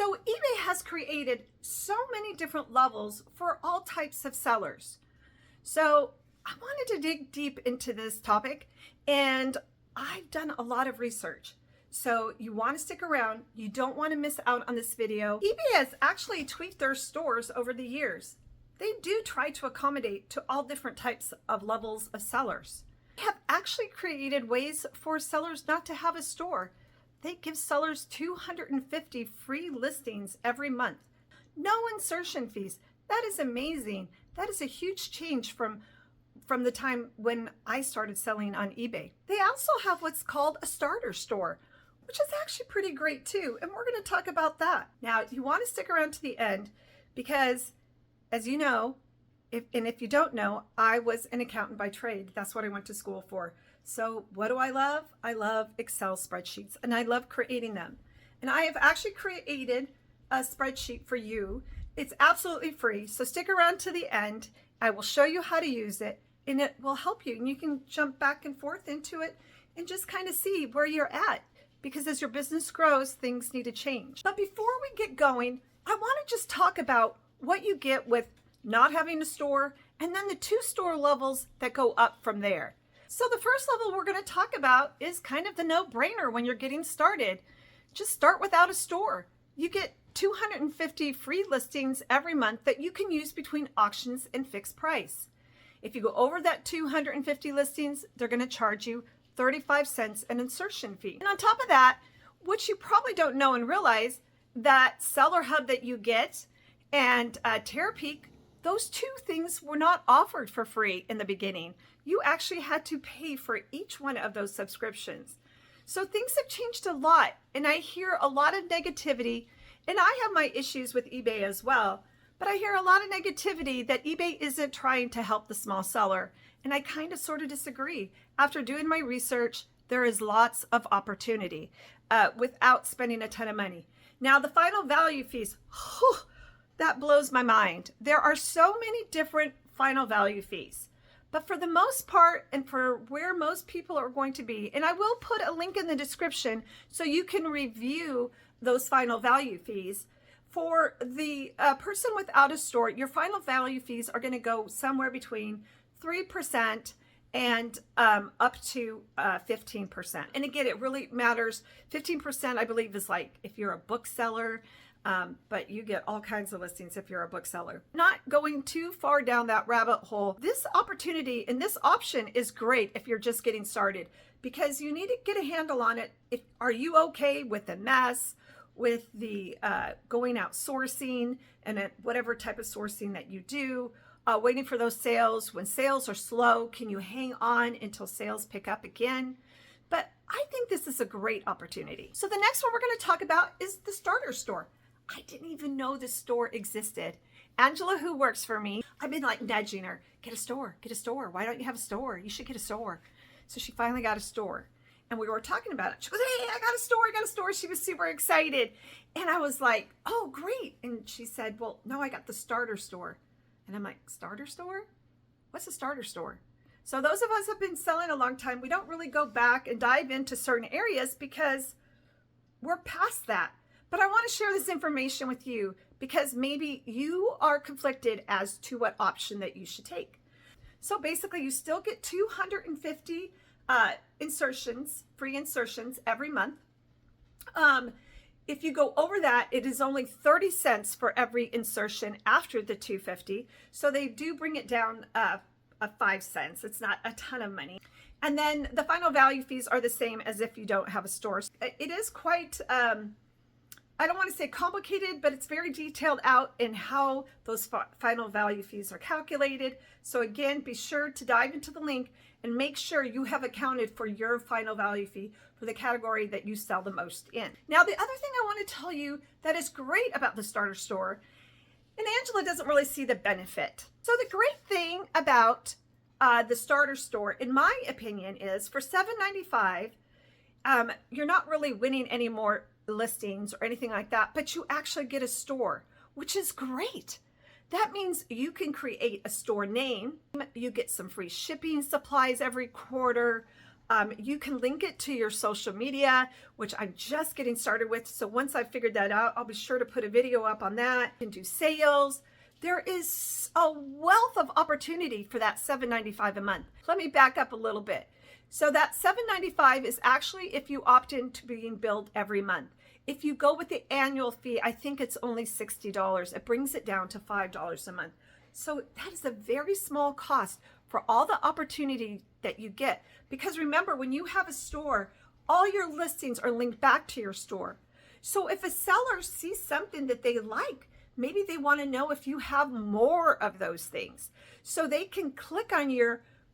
So eBay has created so many different levels for all types of sellers. So I wanted to dig deep into this topic, and I've done a lot of research. So you want to stick around. You don't want to miss out on this video. eBay has actually tweaked their stores over the years. They do try to accommodate to all different types of levels of sellers. They have actually created ways for sellers not to have a store. They give sellers 250 free listings every month. No insertion fees. That is amazing. That is a huge change from the time when I started selling on eBay. They also have what's called a starter store, which is actually pretty great too. And we're going to talk about that. Now, you want to stick around to the end because, as you know, if you don't know, I was an accountant by trade. That's what I went to school for. So what do I love? I love Excel spreadsheets, and I love creating them. And I have actually created a spreadsheet for you. It's absolutely free. So stick around to the end. I will show you how to use it, and it will help you. And you can jump back and forth into it and just kind of see where you're at. Because as your business grows, things need to change. But before we get going, I want to just talk about what you get with not having a store, and then the 2 store levels that go up from there. So the first level we're going to talk about is kind of the no-brainer when you're getting started. Just start without a store. You get 250 free listings every month that you can use between auctions and fixed price. If you go over that 250 listings, they're going to charge you 35 cents an insertion fee. And on top of that, which you probably don't know and realize, that Seller Hub that you get and Terapeak, those 2 things were not offered for free in the beginning. You actually had to pay for each one of those subscriptions. So things have changed a lot, and I hear a lot of negativity, and I have my issues with eBay as well, but I hear a lot of negativity that eBay isn't trying to help the small seller, and I kind of sort of disagree. After doing my research, there is lots of opportunity without spending a ton of money. Now, the final value fees, that blows my mind. There are so many different final value fees. But for the most part, and for where most people are going to be, and I will put a link in the description so you can review those final value fees. For the person without a store, your final value fees are going to go somewhere between 3% and up to 15%. And again, it really matters. 15%, I believe, is like if you're a bookseller. But you get all kinds of listings if you're a bookseller. Not going too far down that rabbit hole, this opportunity and this option is great if you're just getting started, because you need to get a handle on it. Are you okay with the mess, with the going out sourcing and whatever type of sourcing that you do, waiting for those sales? When sales are slow, can you hang on until sales pick up again? But I think this is a great opportunity. So the next one we're going to talk about is the starter store. I didn't even know this store existed. Angela, who works for me, I've been like nudging her, get a store, get a store. Why don't you have a store? You should get a store. So she finally got a store, and we were talking about it. She goes, hey, I got a store, I got a store. She was super excited. And I was like, oh, great. And she said, well, no, I got the starter store. And I'm like, starter store? What's a starter store? So those of us who have been selling a long time, we don't really go back and dive into certain areas because we're past that. But I want to share this information with you because maybe you are conflicted as to what option that you should take. So basically, you still get 250 insertions, free insertions every month. If you go over that, it is only 30 cents for every insertion after the 250. So they do bring it down 5 cents. It's not a ton of money. And then the final value fees are the same as if you don't have a store. It is quite... I don't want to say complicated, but it's very detailed out in how those final value fees are calculated. So again, be sure to dive into the link and make sure you have accounted for your final value fee for the category that you sell the most in. Now, the other thing I want to tell you that is great about the starter store, and Angela doesn't really see the benefit. So the great thing about the starter store, in my opinion, is for $7.95, you're not really winning any more listings or anything like that, but you actually get a store, which is great. That means you can create a store name. You get some free shipping supplies every quarter. You can link it to your social media, which I'm just getting started with. So once I've figured that out, I'll be sure to put a video up on that. You can do sales. There is a wealth of opportunity for that $7.95 a month. Let me back up a little bit. So that $7.95 is actually if you opt into being billed every month. If you go with the annual fee, I think it's only $60. It brings it down to $5 a month. So that is a very small cost for all the opportunity that you get. Because remember, when you have a store, all your listings are linked back to your store. So if a seller sees something that they like, maybe they want to know if you have more of those things. So they can click on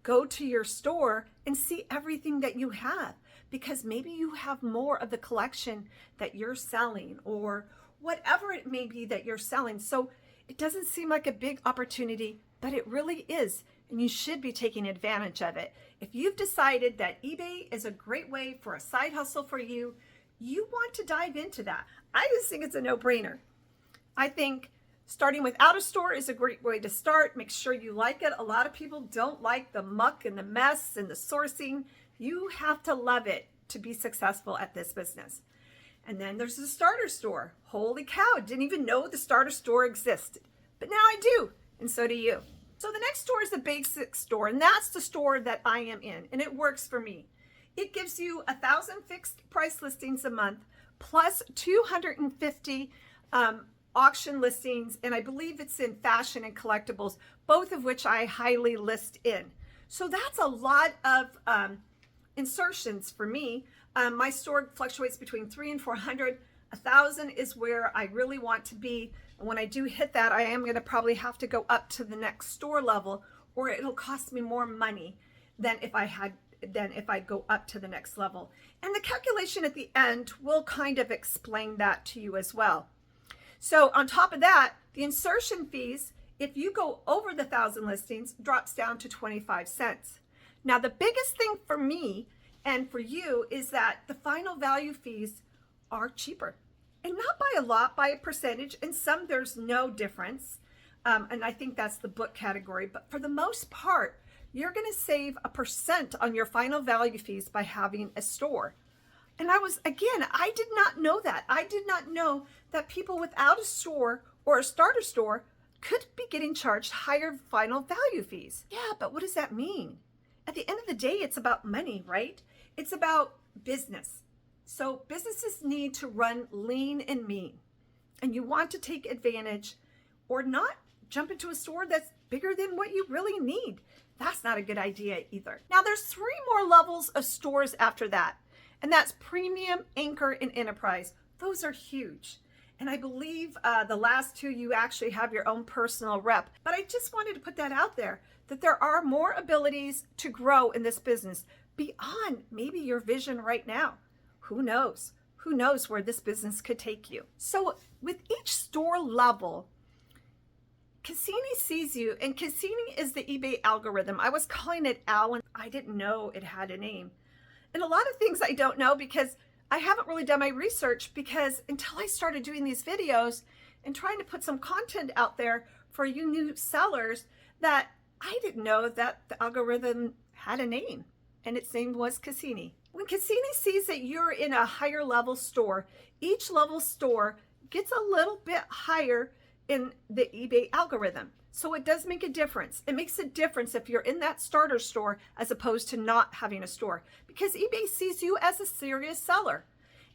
go to your store and see everything that you have, because maybe you have more of the collection that you're selling or whatever it may be that you're selling. So it doesn't seem like a big opportunity, but it really is. And you should be taking advantage of it. If you've decided that eBay is a great way for a side hustle for you, you want to dive into that. I just think it's a no-brainer. I think starting without a store is a great way to start. Make sure you like it. A lot of people don't like the muck and the mess and the sourcing. You have to love it to be successful at this business. And then there's the starter store. Holy cow, didn't even know the starter store existed. But now I do, and so do you. So the next store is the basic store, and that's the store that I am in, and it works for me. It gives you 1,000 fixed price listings a month, plus 250 auction listings, and I believe it's in fashion and collectibles, both of which I highly list in. So that's a lot of insertions for me. My store fluctuates between 300 and 400. 1,000 is where I really want to be. And when I do hit that, I am going to probably have to go up to the next store level, or it'll cost me more money than if I go up to the next level. And the calculation at the end will kind of explain that to you as well. So on top of that, the insertion fees, if you go over the 1,000 listings, drops down to 25 cents. Now, the biggest thing for me and for you is that the final value fees are cheaper. And not by a lot, by a percentage. And some there's no difference. And I think that's the book category. But for the most part, you're going to save 1% on your final value fees by having a store. And I did not know that. I did not know that people without a store or a starter store could be getting charged higher final value fees. Yeah, but what does that mean? At the end of the day, it's about money, right? It's about business. So businesses need to run lean and mean. And you want to take advantage or not jump into a store that's bigger than what you really need. That's not a good idea either. Now there's 3 more levels of stores after that. And that's premium, anchor, and enterprise. Those are huge. And I believe the last 2, you actually have your own personal rep. But I just wanted to put that out there, that there are more abilities to grow in this business beyond maybe your vision right now. Who knows? Who knows where this business could take you? So with each store level, Cassini sees you, and Cassini is the eBay algorithm. I was calling it Al, and I didn't know it had a name. And a lot of things I don't know because I haven't really done my research, because until I started doing these videos and trying to put some content out there for you new sellers, that I didn't know that the algorithm had a name, and its name was Cassini. When Cassini sees that you're in a higher level store, each level store gets a little bit higher in the eBay algorithm. So it does make a difference. It makes a difference if you're in that starter store as opposed to not having a store, because eBay sees you as a serious seller.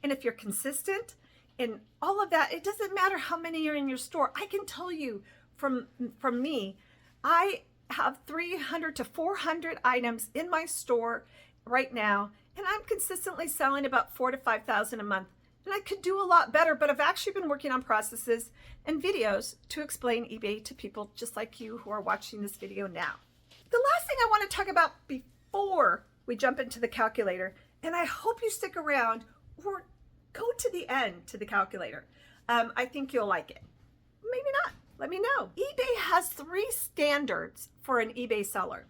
And if you're consistent and all of that, it doesn't matter how many are in your store. I can tell you from me, I have 300 to 400 items in my store right now, and I'm consistently selling about 4,000 to 5,000 a month. And I could do a lot better, but I've actually been working on processes and videos to explain eBay to people just like you who are watching this video now. The last thing I want to talk about before we jump into the calculator, and I hope you stick around or go to the end to the calculator. I think you'll like it. Maybe not. Let me know. eBay has 3 standards for an eBay seller.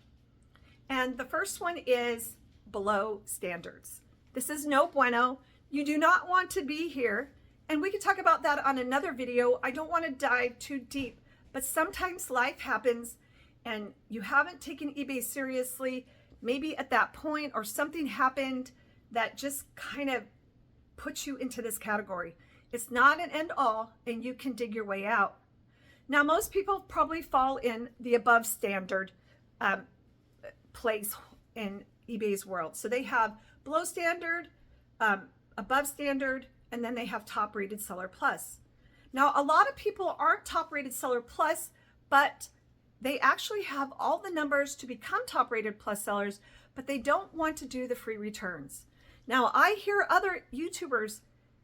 And the first one is below standards. This is no bueno. You do not want to be here. And we could talk about that on another video. I don't want to dive too deep, but sometimes life happens and you haven't taken eBay seriously. maybe at that point or something happened that just kind of puts you into this category. It's not an end all, and you can dig your way out. Now, most people probably fall in the above standard place in eBay's world. So they have below standard, above standard, and then they have top rated seller plus. Now, a lot of people aren't top rated seller plus, but they actually have all the numbers to become top rated plus sellers, but they don't want to do the free returns. Now, I hear other YouTubers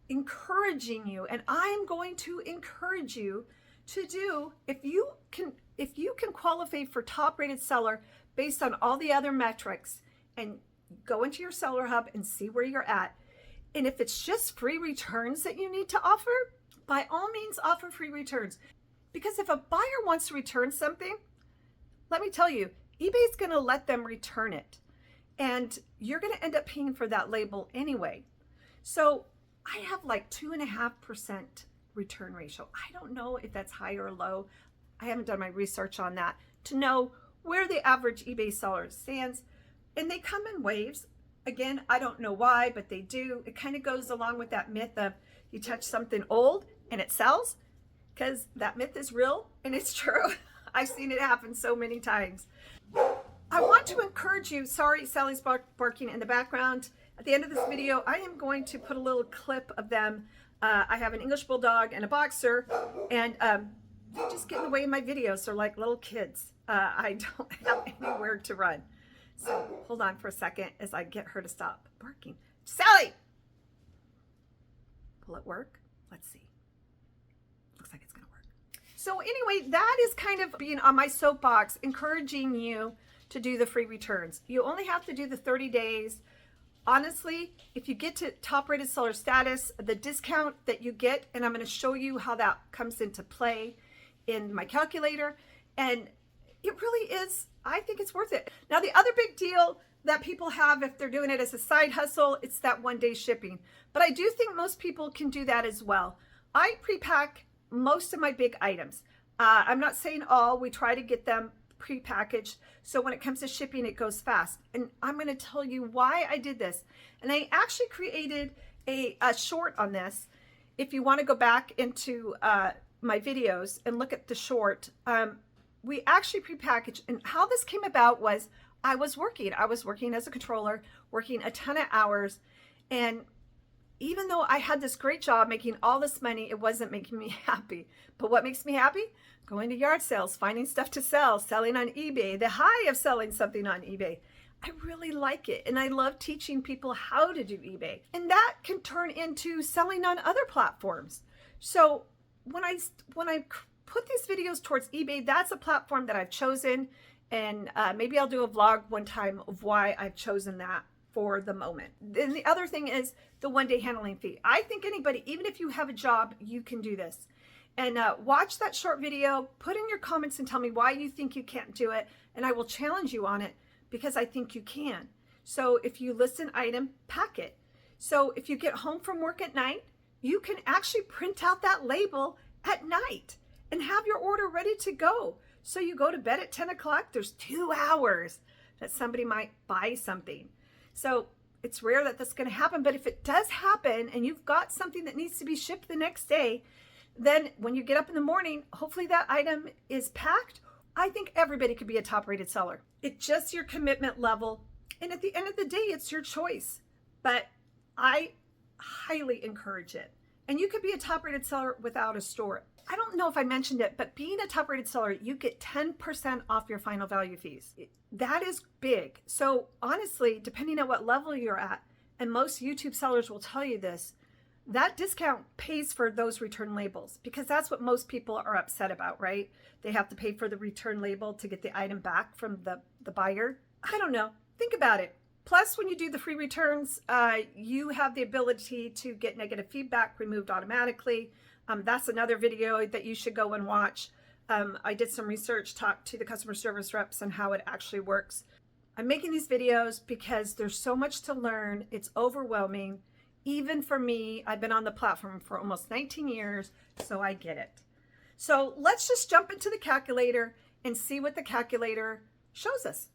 encouraging you, and I'm going to encourage you to do, if you can qualify for top rated seller based on all the other metrics, and go into your seller hub and see where you're at. And if it's just free returns that you need to offer, by all means offer free returns. Because if a buyer wants to return something, let me tell you, eBay's going to let them return it. And you're going to end up paying for that label anyway. So I have like 2.5% return ratio. I don't know if that's high or low. I haven't done my research on that to know where the average eBay seller stands. And they come in waves. Again, I don't know why, but they do. It kind of goes along with that myth of you touch something old and it sells, because that myth is real and it's true. I've seen it happen so many times. I want to encourage you. Sorry, Sally's barking in the background. At the end of this video, I am going to put a little clip of them. I have an English Bulldog and a Boxer, and they just get in the way of my videos. They're like little kids. I don't have anywhere to run. So hold on for a second as I get her to stop barking. Sally! Will it work? Let's see. Looks like it's going to work. So anyway, that is kind of being on my soapbox, encouraging you to do the free returns. You only have to do the 30 days. Honestly, if you get to top rated seller status, the discount that you get, and I'm going to show you how that comes into play in my calculator, and it really is, I think it's worth it. Now, the other big deal that people have if they're doing it as a side hustle, it's that 1-day shipping. But I do think most people can do that as well. I pre-pack most of my big items. I'm not saying all, we try to get them pre-packaged, so when it comes to shipping, it goes fast. And I'm going to tell you why I did this. And I actually created a short on this. If you want to go back into my videos and look at the short, we actually pre-packaged. And how this came about was I was working as a controller, working a ton of hours, and even though I had this great job making all this money, it wasn't making me happy. But what makes me happy? Going to yard sales, finding stuff to sell, selling on eBay, the high of selling something on eBay. I really like it, and I love teaching people how to do eBay. And that can turn into selling on other platforms. So when I put these videos towards eBay, that's a platform that I've chosen, and maybe I'll do a vlog one time of why I've chosen that for the moment. Then the other thing is the 1-day handling fee. I think anybody, even if you have a job, you can do this. And watch that short video, put in your comments and tell me why you think you can't do it, and I will challenge you on it because I think you can. So if you list an item, pack it. So if you get home from work at night, you can actually print out that label at night and have your order ready to go. So you go to bed at 10 o'clock, there's 2 hours that somebody might buy something. So it's rare that that's going to happen, but if it does happen and you've got something that needs to be shipped the next day, then when you get up in the morning, hopefully that item is packed. I think everybody could be a top rated seller. It's just your commitment level. And at the end of the day, it's your choice. But I highly encourage it. And you could be a top rated seller without a store. I don't know if I mentioned it, but being a top rated seller, you get 10% off your final value fees. That is big. So honestly, depending on what level you're at, and most YouTube sellers will tell you this, that discount pays for those return labels, because that's what most people are upset about, right? They have to pay for the return label to get the item back from the buyer. I don't know. Think about it. Plus, when you do the free returns, you have the ability to get negative feedback removed automatically. That's another video that you should go and watch. I did some research, talked to the customer service reps on how it actually works. I'm making these videos because there's so much to learn. It's overwhelming. Even for me, I've been on the platform for almost 19 years, so I get it. So let's just jump into the calculator and see what the calculator shows us.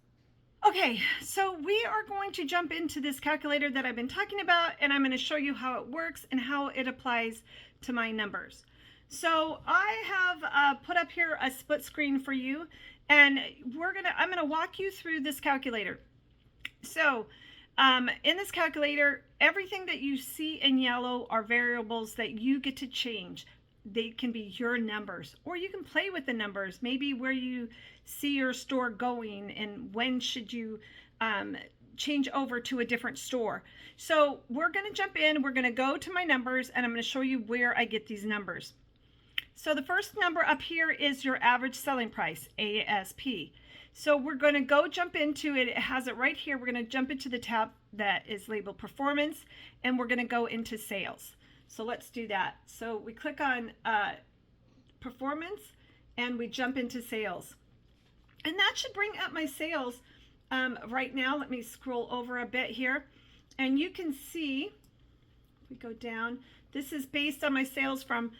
Okay, so we are going to jump into this calculator that I've been talking about, and I'm going to show you how it works and how it applies to my numbers. So I have put up here a split screen for you, and I'm gonna walk you through this calculator. So in this calculator, everything that you see in yellow are variables that you get to change. They can be your numbers, or you can play with the numbers, maybe where you see your store going and when should you change over to a different store. So we're going to jump in, we're going to go to my numbers, and I'm going to show you where I get these numbers. So the first number up here is your average selling price, ASP. So we're going to jump into it. It has it right here. We're going to jump into the tab that is labeled performance, and we're going to go into sales. So let's do that. So we click on performance and we jump into sales. And that should bring up my sales right now. Let me scroll over a bit here. And you can see, if we go down, this is based on my sales from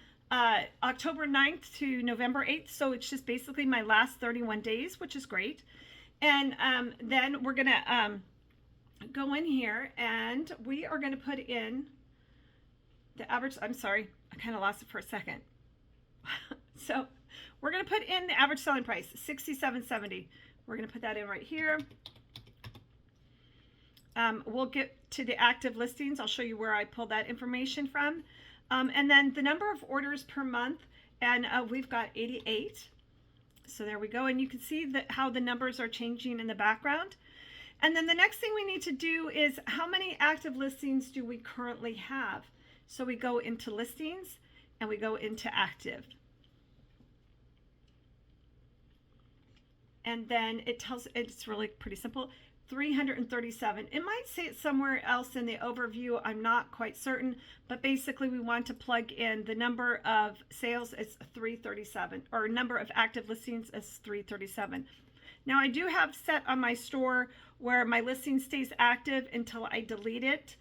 October 9th to November 8th. So it's just basically my last 31 days, which is great. And then we're gonna go in here and we are gonna put in the average. I'm sorry, I kind of lost it for a second. So we're going to put in the average selling price, $67.70. We're going to put that in right here. We'll get to the active listings. I'll show you where I pulled that information from. And then the number of orders per month, and we've got 88. So there we go. And you can see how the numbers are changing in the background. And then the next thing we need to do is how many active listings do we currently have? So we go into listings and we go into active. And then it tells, it's really pretty simple, 337. It might say it somewhere else in the overview. I'm not quite certain, but basically we want to plug in the number of sales is 337, or number of active listings is 337. Now I do have set on my store where my listing stays active until I delete it.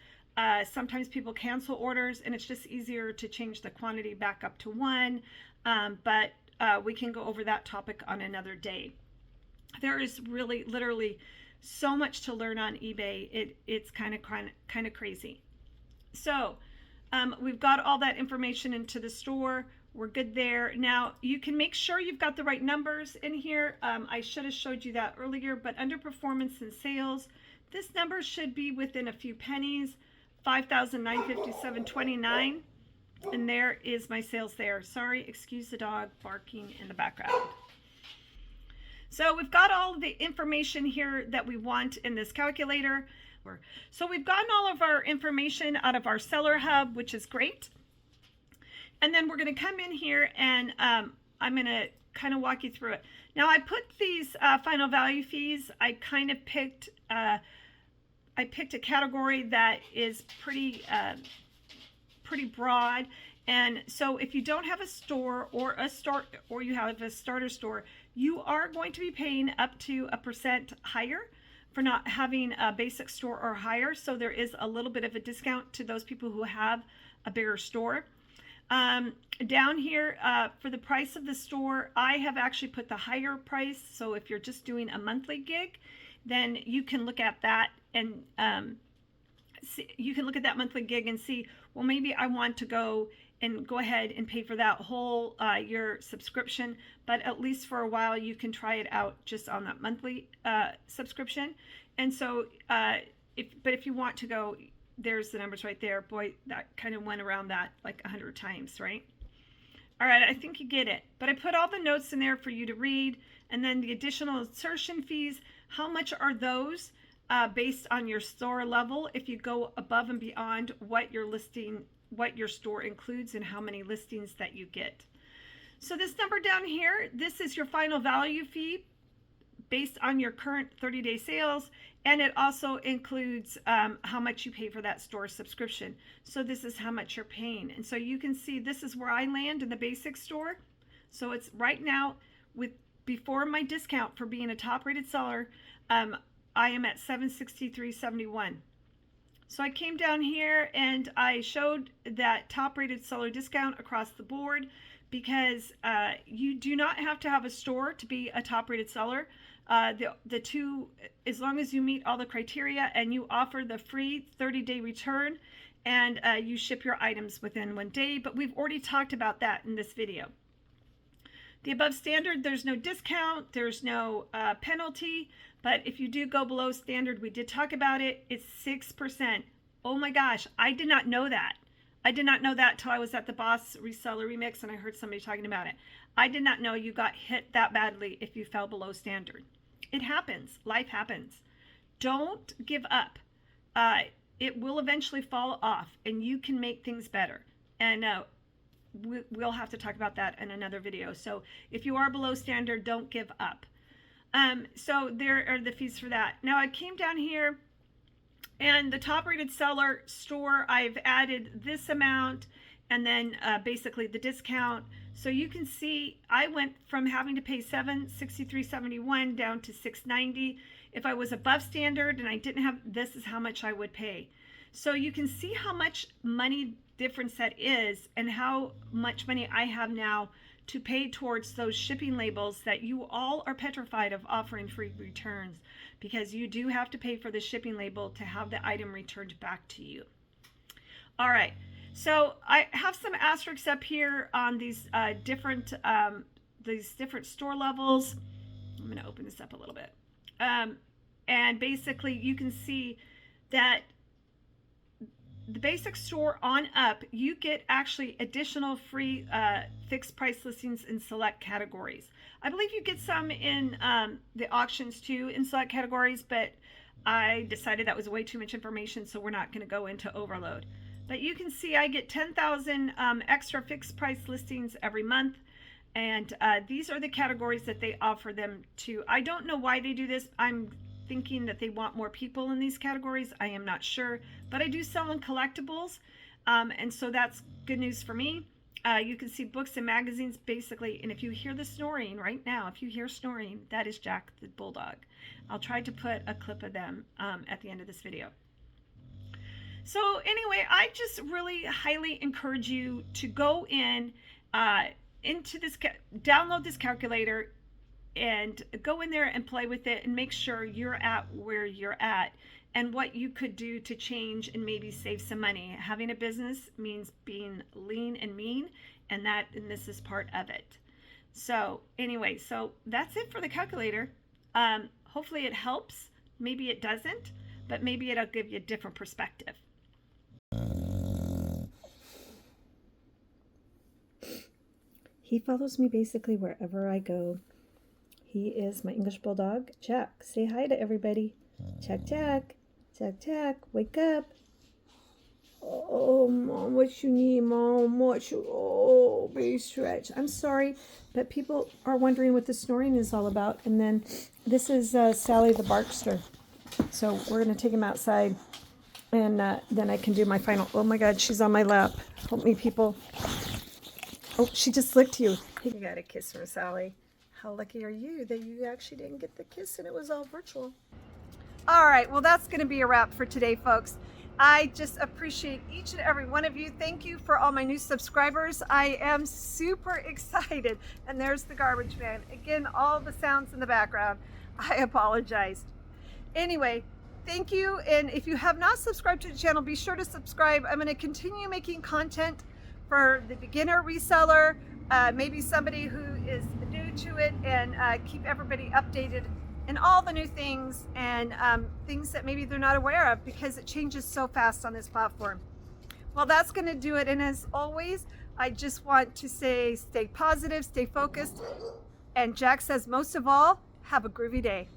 Sometimes people cancel orders and it's just easier to change the quantity back up to 1, but we can go over that topic on another day. There is really literally so much to learn on eBay. It's kind of crazy. So we've got all that information into the store. We're good there. Now you can make sure you've got the right numbers in here. I should have showed you that earlier, but under performance and sales, this number should be within a few pennies. 5,957.29, and there is my sales there. Sorry, excuse the dog barking in the background. So we've got all the information here that we want in this calculator. So we've gotten all of our information out of our seller hub, which is great. And then we're going to come in here and I'm going to kind of walk you through it. Now I put these final value fees. I kind of picked a category that is pretty broad, and so if you don't have a store or you have a starter store, you are going to be paying up to 1% higher for not having a basic store or higher. So there is a little bit of a discount to those people who have a bigger store. Down here for the price of the store, I have actually put the higher price. So if you're just doing a monthly gig, then you can look at that and you can look at that monthly gig and see, well, maybe I want to go ahead and pay for that whole year subscription, but at least for a while you can try it out just on that monthly subscription. And so if you want to go, there's the numbers right there. Boy, that kind of went around that like 100 times, right? All right, I think you get it. But I put all the notes in there for you to read, and then the additional insertion fees, how much are those based on your store level if you go above and beyond what your store includes and how many listings that you get. So this number down here, this is your final value fee based on your current 30-day sales, and it also includes how much you pay for that store subscription. So this is how much you're paying. And so you can see this is where I land in the basic store. So it's right now, before my discount for being a top rated seller, I am at $763.71. So I came down here and I showed that top rated seller discount across the board, because you do not have to have a store to be a top rated seller. the two, as long as you meet all the criteria and you offer the free 30-day return, and you ship your items within 1 day. But we've already talked about that in this video. The above standard, there's no discount, there's no penalty, but if you do go below standard, we did talk about it, it's 6%. Oh my gosh, I did not know that. I did not know that till I was at the Boss Reseller Remix and I heard somebody talking about it. I did not know you got hit that badly if you fell below standard. It happens. Life happens. Don't give up. It will eventually fall off and you can make things better. And we'll have to talk about that in another video. So if you are below standard, don't give up. So there are the fees for that. Now I came down here and the top rated seller store, I've added this amount and then basically the discount. So you can see I went from having to pay $763.71 down to $690. If I was above standard and I didn't have, this is how much I would pay. So you can see how much money difference that is and how much money I have now to pay towards those shipping labels that you all are petrified of offering free returns, because you do have to pay for the shipping label to have the item returned back to you. All right, so I have some asterisks up here on these different store levels. I'm going to open this up a little bit. And basically you can see that the basic store on up, you get actually additional free fixed price listings in select categories. I believe you get some in the auctions too in select categories, but I decided that was way too much information, so we're not going to go into overload. But you can see I get 10,000 extra fixed price listings every month, and these are the categories that they offer them to. I don't know why they do this. I'm thinking that they want more people in these categories. I am not sure, but I do sell in collectibles, and so that's good news for me. You can see books and magazines basically, and if you hear the snoring right now, if you hear snoring, that is Jack the Bulldog. I'll try to put a clip of them at the end of this video. So anyway, I just really highly encourage you to go in into this, download this calculator and go in there and play with it and make sure you're at where you're at and what you could do to change and maybe save some money. Having a business means being lean and mean, and this is part of it. So anyway, so that's it for the calculator. Hopefully it helps. Maybe it doesn't, but maybe it'll give you a different perspective. He follows me basically wherever I go. He is my English Bulldog, Jack. Say hi to everybody. Jack, Jack. Jack, Jack. Wake up. Oh, Mom, what you need, Mom? Oh, baby stretch. I'm sorry, but people are wondering what the snoring is all about. And then this is Sally the Barkster. So we're going to take him outside, and then I can do my final. Oh, my God, she's on my lap. Help me, people. Oh, she just licked you. You got a kiss from Sally. How lucky are you that you actually didn't get the kiss and it was all virtual? All right, well, that's going to be a wrap for today, folks. I just appreciate each and every one of you. Thank you for all my new subscribers. I am super excited. And there's the garbage man. Again, all the sounds in the background. I apologize. Anyway, thank you. And if you have not subscribed to the channel, be sure to subscribe. I'm going to continue making content for the beginner reseller, maybe somebody who is new to it, and keep everybody updated and all the new things and things that maybe they're not aware of, because it changes so fast on this platform. Well, that's going to do it. And as always, I just want to say, stay positive, stay focused. And Jack says, most of all, have a groovy day.